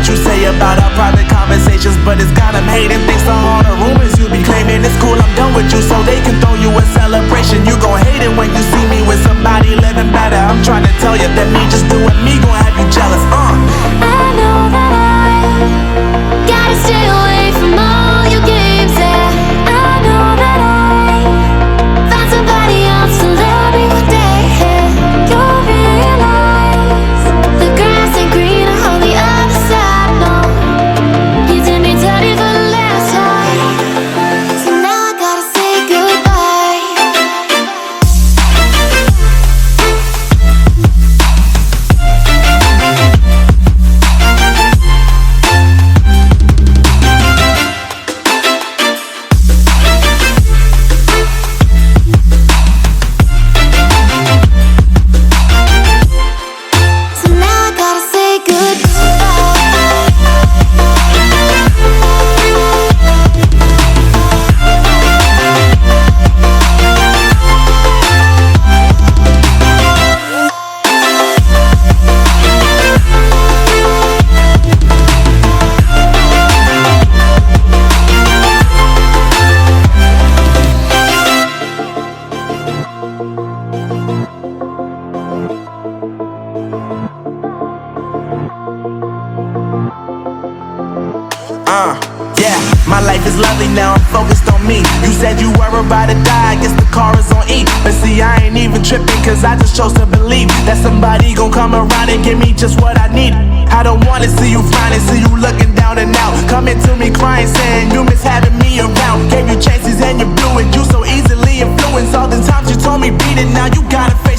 what you say about our private conversations, but it's got them hating. Thanks to all the rumors you be claiming. It's cool, I'm done with you, so they can throw you a celebration. You gon' hate it when you see me with somebody living better. I'm trying to tell you that me just doing me gon' have you jealous. I know that I gotta stay away from all your games. Yeah, I know that I found somebody else to love me one day. You'll realize the grass ain't greener on the other side. No, you did me dirty for the last time, so now I gotta say goodbye. So now I gotta say Yeah, my life is lovely now, I'm focused on me. You said you were about to die, I guess the car is on E. But see, I ain't even tripping, cause I just chose to believe that somebody gon' come around and give me just what I need. I don't wanna see you flying, see you looking down and out, coming to me crying, saying you miss having me around. Gave you chances and you blew it, you so easily influenced. All the times you told me beat it, now you gotta face